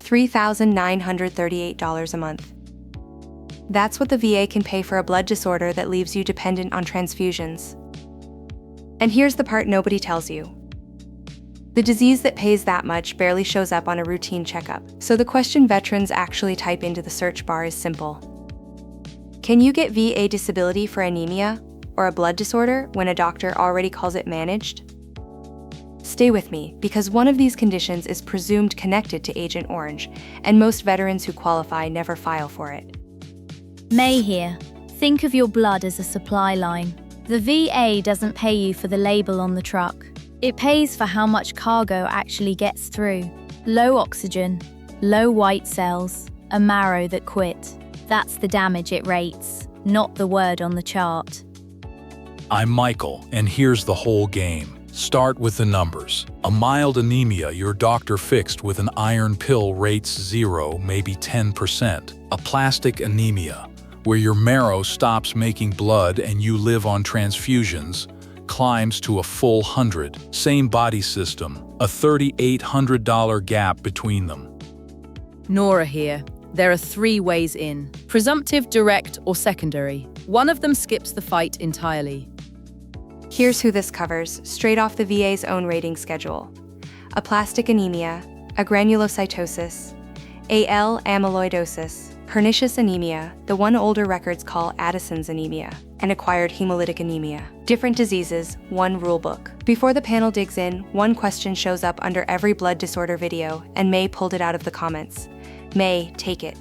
$3,938 a month. That's what the VA can pay for a blood disorder that leaves you dependent on transfusions. And here's the part nobody tells you. The disease that pays that much barely shows up on a routine checkup, so the question veterans actually type into the search bar is simple. Can you get VA disability for anemia or a blood disorder when a doctor already calls it managed? Stay with me, because one of these conditions is presumed connected to Agent Orange, and most veterans who qualify never file for it. May here. Think of your blood as a supply line. The VA doesn't pay you for the label on the truck. It pays for how much cargo actually gets through. Low oxygen, low white cells, a marrow that quit. That's the damage it rates, not the word on the chart. I'm Michael, and here's the whole game. Start with the numbers. A mild anemia your doctor fixed with an iron pill rates 0, maybe 10%. Aplastic anemia, where your marrow stops making blood and you live on transfusions, climbs to a full 100. Same body system, a $3,800 gap between them. Nora here. There are 3 ways in: presumptive, direct, or secondary. One of them skips the fight entirely. Here's who this covers, straight off the VA's own rating schedule. Aplastic anemia, agranulocytosis, AL amyloidosis, pernicious anemia, the one older records call Addison's anemia, and acquired hemolytic anemia. Different diseases, one rulebook. Before the panel digs in, one question shows up under every blood disorder video, and May pulled it out of the comments. May, take it.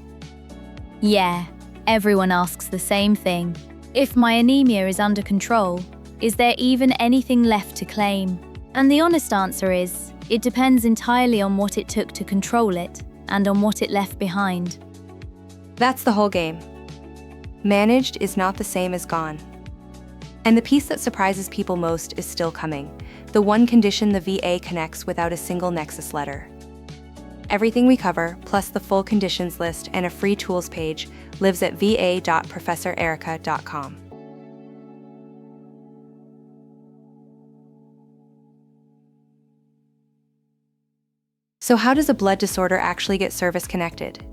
Yeah, everyone asks the same thing. If my anemia is under control, is there even anything left to claim? And the honest answer is, it depends entirely on what it took to control it, and on what it left behind. That's the whole game. Managed is not the same as gone. And the piece that surprises people most is still coming, the one condition the VA connects without a single nexus letter. Everything we cover, plus the full conditions list and a free tools page, lives at va.professorerica.com. So how does a blood disorder actually get service connected?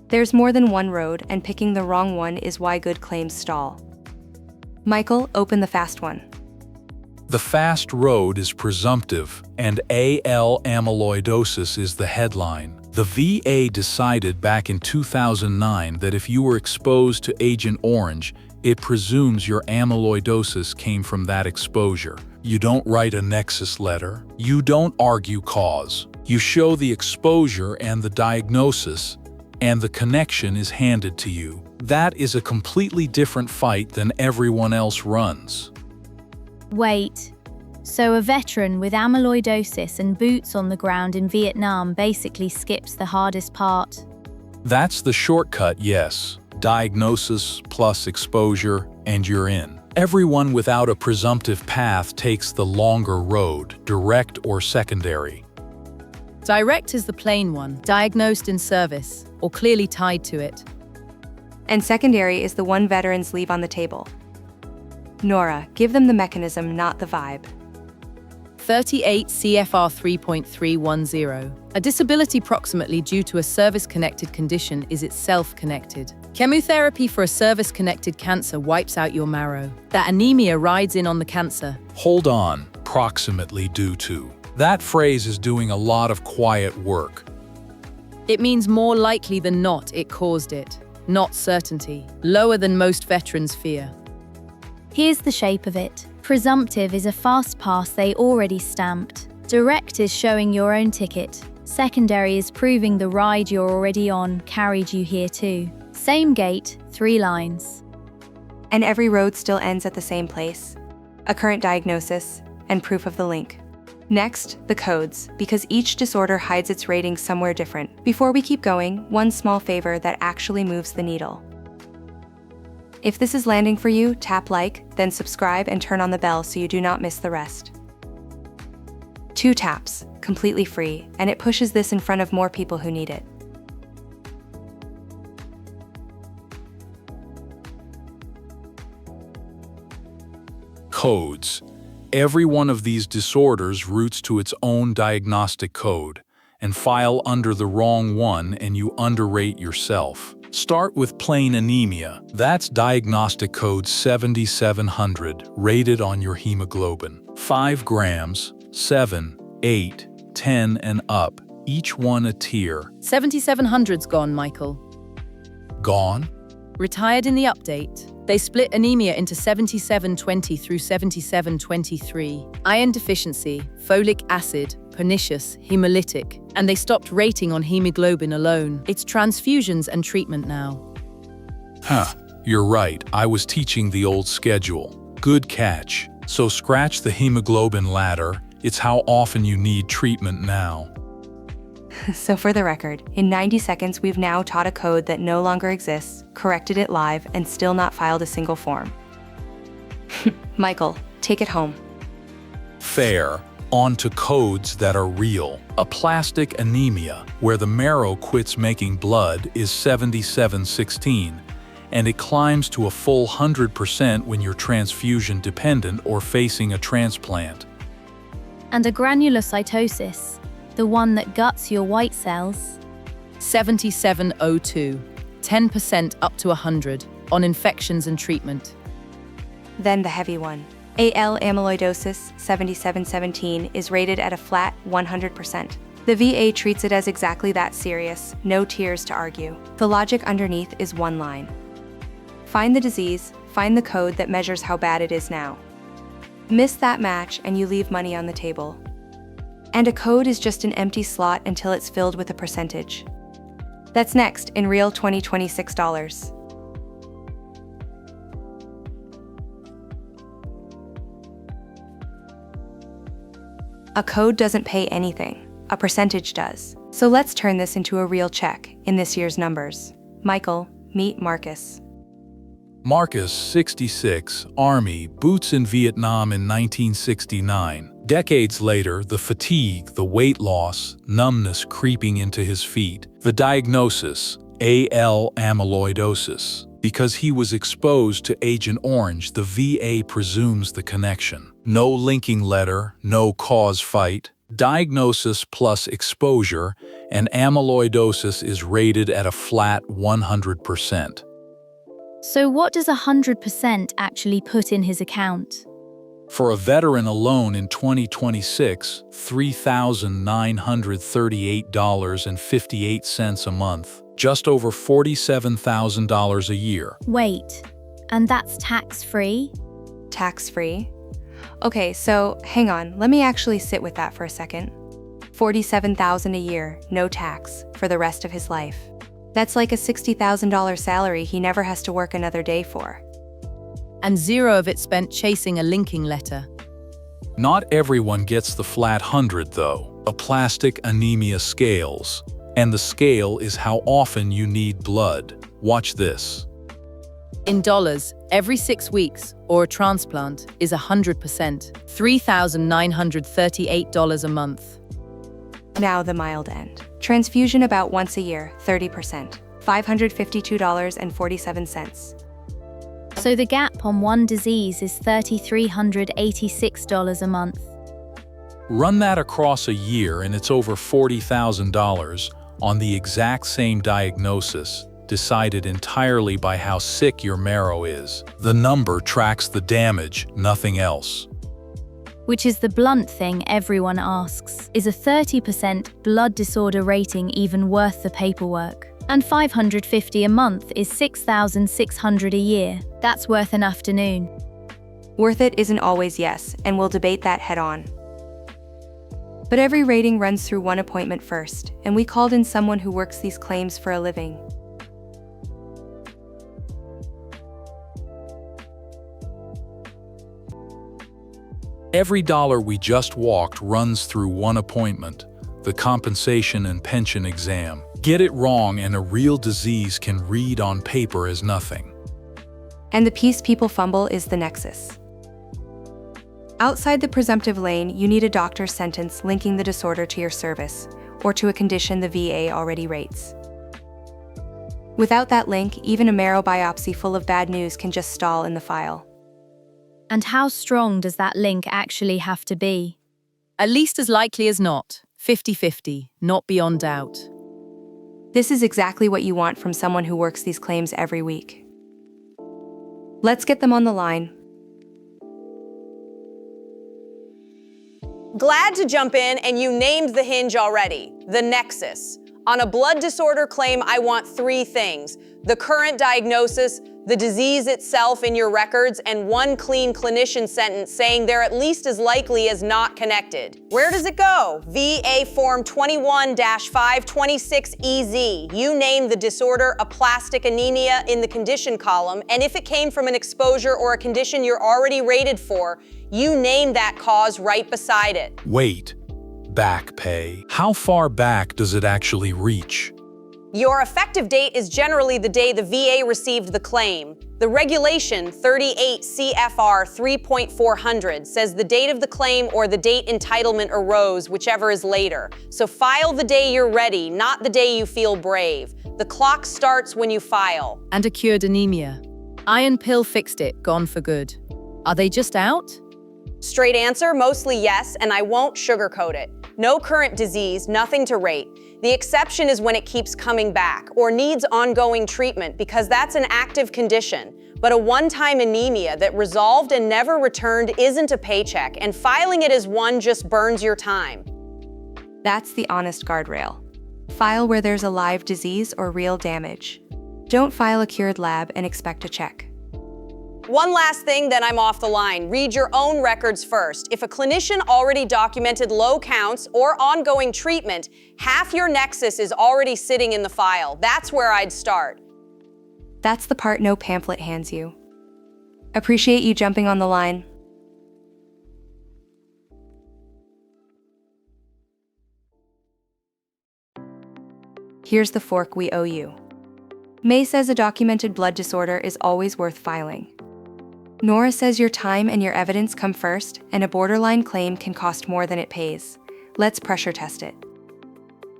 There's more than one road, and picking the wrong one is why good claims stall. Michael, open the fast one. The fast road is presumptive, and AL amyloidosis is the headline. The VA decided back in 2009 that if you were exposed to Agent Orange, it presumes your amyloidosis came from that exposure. You don't write a nexus letter. You don't argue cause. You show the exposure and the diagnosis, and the connection is handed to you. That is a completely different fight than everyone else runs. Wait, so a veteran with amyloidosis and boots on the ground in Vietnam basically skips the hardest part? That's the shortcut, yes. Diagnosis plus exposure, and you're in. Everyone without a presumptive path takes the longer road, direct or secondary. Direct is the plain one, diagnosed in service, or clearly tied to it. And secondary is the one veterans leave on the table. Nora, give them the mechanism, not the vibe. 38 CFR 3.310. A disability proximately due to a service-connected condition is itself connected. Chemotherapy for a service-connected cancer wipes out your marrow. That anemia rides in on the cancer. Hold on, proximately due to. That phrase is doing a lot of quiet work. It means more likely than not it caused it. Not certainty. Lower than most veterans fear. Here's the shape of it. Presumptive is a fast pass they already stamped. Direct is showing your own ticket. Secondary is proving the ride you're already on carried you here too. Same gate, 3 lines. And every road still ends at the same place. A current diagnosis and proof of the link. Next, the codes, because each disorder hides its rating somewhere different. Before we keep going, one small favor that actually moves the needle. If this is landing for you, tap like, then subscribe and turn on the bell so you do not miss the rest. 2 taps, completely free, and it pushes this in front of more people who need it. Codes. Every one of these disorders routes to its own diagnostic code, and file under the wrong one and you underrate yourself. Start with plain anemia. That's diagnostic code 7700, rated on your hemoglobin. 5 grams, 7, 8, 10 and up, each one a tier. 7700's gone, Michael. Gone? Retired in the update. They split anemia into 7720 through 7723. Iron deficiency, folic acid, pernicious, hemolytic, and they stopped rating on hemoglobin alone. It's transfusions and treatment now. You're right, I was teaching the old schedule. Good catch. So scratch the hemoglobin ladder, it's how often you need treatment now. So for the record, in 90 seconds we've now taught a code that no longer exists, corrected it live, and still not filed a single form. Michael, take it home. Fair. On to codes that are real. Aplastic anemia, where the marrow quits making blood, is 7716, and it climbs to a full 100% when you're transfusion dependent or facing a transplant. And agranulocytosis, the one that guts your white cells. 7702, 10% up to 100, on infections and treatment. Then the heavy one. AL amyloidosis 7717 is rated at a flat 100%. The VA treats it as exactly that serious, no tears to argue. The logic underneath is one line. Find the disease, find the code that measures how bad it is now. Miss that match and you leave money on the table. And a code is just an empty slot until it's filled with a percentage. That's next in real 2026 dollars. A code doesn't pay anything, a percentage does. So let's turn this into a real check in this year's numbers. Michael, meet Marcus. Marcus, 66, Army, boots in Vietnam in 1969. Decades later, the fatigue, the weight loss, numbness creeping into his feet. The diagnosis, AL amyloidosis. Because he was exposed to Agent Orange, the VA presumes the connection. No linking letter, no cause fight. Diagnosis plus exposure, and amyloidosis is rated at a flat 100%. So what does 100% actually put in his account? For a veteran alone in 2026, $3,938.58 a month, just over $47,000 a year. Wait, and that's tax-free? Tax-free? Okay, so hang on, let me actually sit with that for a second. $47,000 a year, no tax, for the rest of his life. That's like a $60,000 salary he never has to work another day for. And zero of it spent chasing a linking letter. Not everyone gets the flat 100 though. Aplastic anemia scales. And the scale is how often you need blood. Watch this. In dollars, every 6 weeks, or a transplant, is 100%, $3,938 a month. Now the mild end. Transfusion about once a year, 30%, $552.47. So the gap on one disease is $3,386 a month. Run that across a year and it's over $40,000 on the exact same diagnosis, decided entirely by how sick your marrow is. The number tracks the damage, nothing else. Which is the blunt thing everyone asks. Is a 30% blood disorder rating even worth the paperwork? And $550 a month is $6,600 a year. That's worth an afternoon. Worth it isn't always yes, and we'll debate that head on. But every rating runs through one appointment first, and we called in someone who works these claims for a living. Every dollar we just walked runs through one appointment, the compensation and pension exam. Get it wrong and a real disease can read on paper as nothing. And the piece people fumble is the nexus. Outside the presumptive lane, you need a doctor's sentence linking the disorder to your service, or to a condition the VA already rates. Without that link, even a marrow biopsy full of bad news can just stall in the file. And how strong does that link actually have to be? At least as likely as not. 50-50, not beyond doubt. This is exactly what you want from someone who works these claims every week. Let's get them on the line. Glad to jump in, and you named the hinge already, the nexus. On a blood disorder claim, I want three things: the current diagnosis, the disease itself in your records, and one clean clinician sentence saying they're at least as likely as not connected. Where does it go? VA Form 21-526EZ. You name the disorder, aplastic anemia, in the condition column, and if it came from an exposure or a condition you're already rated for, you name that cause right beside it. Wait. Back pay. How far back does it actually reach? Your effective date is generally the day the VA received the claim. The regulation 38 CFR 3.400 says the date of the claim or the date entitlement arose, whichever is later. So file the day you're ready, not the day you feel brave. The clock starts when you file. And a cured anemia. Iron pill fixed it, gone for good. Are they just out? Straight answer, mostly yes, and I won't sugarcoat it. No current disease, nothing to rate. The exception is when it keeps coming back or needs ongoing treatment, because that's an active condition. But a one-time anemia that resolved and never returned isn't a paycheck, and filing it as one just burns your time. That's the honest guardrail. File where there's a live disease or real damage. Don't file a cured lab and expect a check. One last thing, then I'm off the line. Read your own records first. If a clinician already documented low counts or ongoing treatment, half your nexus is already sitting in the file. That's where I'd start. That's the part no pamphlet hands you. Appreciate you jumping on the line. Here's the fork we owe you. May says a documented blood disorder is always worth filing. Nora says your time and your evidence come first, and a borderline claim can cost more than it pays. Let's pressure test it.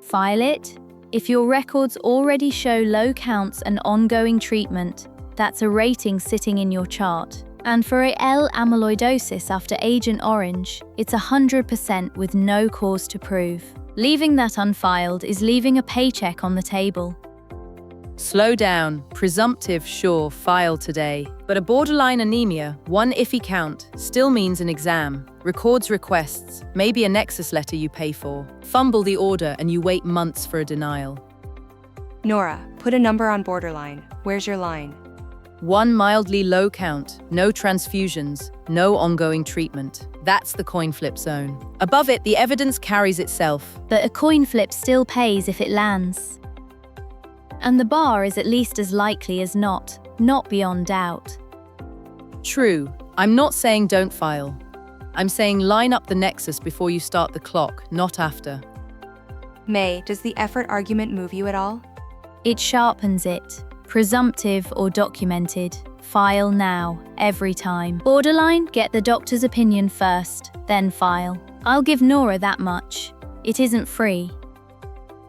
File it. If your records already show low counts and ongoing treatment, that's a rating sitting in your chart. And for AL amyloidosis after Agent Orange, it's 100% with no cause to prove. Leaving that unfiled is leaving a paycheck on the table. Slow down. Presumptive, sure, file today. But a borderline anemia, one iffy count, still means an exam. Records requests, maybe a nexus letter you pay for. Fumble the order and you wait months for a denial. Nora, put a number on borderline. Where's your line? One mildly low count, no transfusions, no ongoing treatment. That's the coin flip zone. Above it, the evidence carries itself. But a coin flip still pays if it lands. And the bar is at least as likely as not beyond doubt. True. I'm not saying don't file. I'm saying line up the nexus before you start the clock, not after. May, does the effort argument move you at all? It sharpens it. Presumptive or documented. File now, every time. Borderline, get the doctor's opinion first, then file. I'll give Nora that much. It isn't free.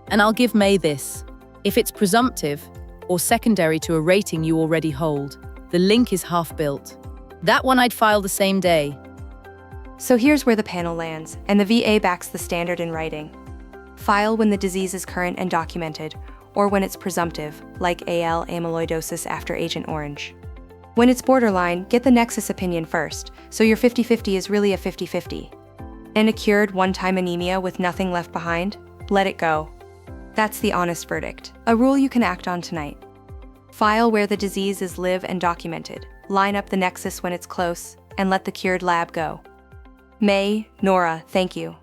And I'll give May this. If it's presumptive, or secondary to a rating you already hold, the link is half built. That one I'd file the same day. So here's where the panel lands, and the VA backs the standard in writing. File when the disease is current and documented, or when it's presumptive, like AL amyloidosis after Agent Orange. When it's borderline, get the nexus opinion first, so your 50-50 is really a 50-50. And a cured one-time anemia with nothing left behind? Let it go. That's the honest verdict, a rule you can act on tonight. File where the disease is live and documented, line up the nexus when it's close, and let the cured lab go. May, Nora, thank you.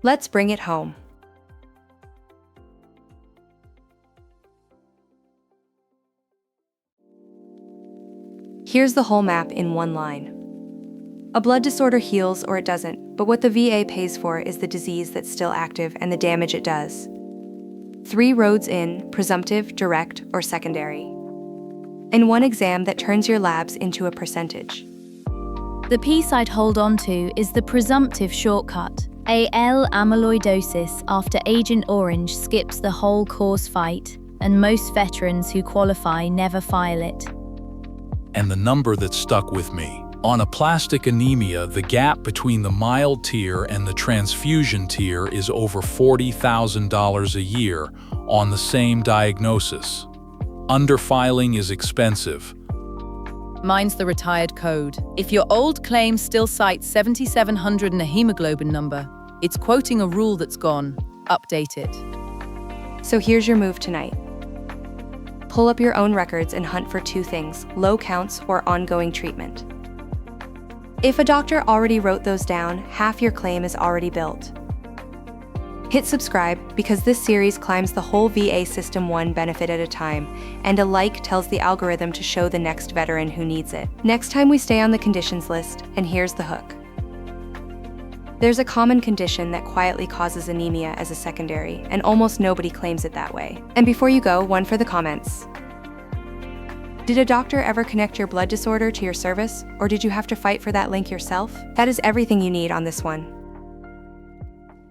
Let's bring it home. Here's the whole map in one line. A blood disorder heals or it doesn't, but what the VA pays for is the disease that's still active and the damage it does. 3 roads in, presumptive, direct, or secondary. And 1 exam that turns your labs into a percentage. The piece I'd hold on to is the presumptive shortcut. AL amyloidosis after Agent Orange skips the whole cause fight, and most veterans who qualify never file it. And the number that stuck with me, On aplastic anemia, the gap between the mild tier and the transfusion tier is over $40,000 a year on the same diagnosis. Underfiling is expensive. Mine's the retired code. If your old claim still cites 7700 and a hemoglobin number, it's quoting a rule that's gone. Update it. So here's your move tonight. Pull up your own records and hunt for two things: low counts or ongoing treatment. If a doctor already wrote those down, half your claim is already built. Hit subscribe because this series climbs the whole VA system one benefit at a time, and a like tells the algorithm to show the next veteran who needs it. Next time we stay on the conditions list, and here's the hook. There's a common condition that quietly causes anemia as a secondary, and almost nobody claims it that way. And before you go, one for the comments. Did a doctor ever connect your blood disorder to your service, or did you have to fight for that link yourself? That is everything you need on this one.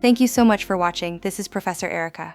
Thank you so much for watching. This is Professor Erica.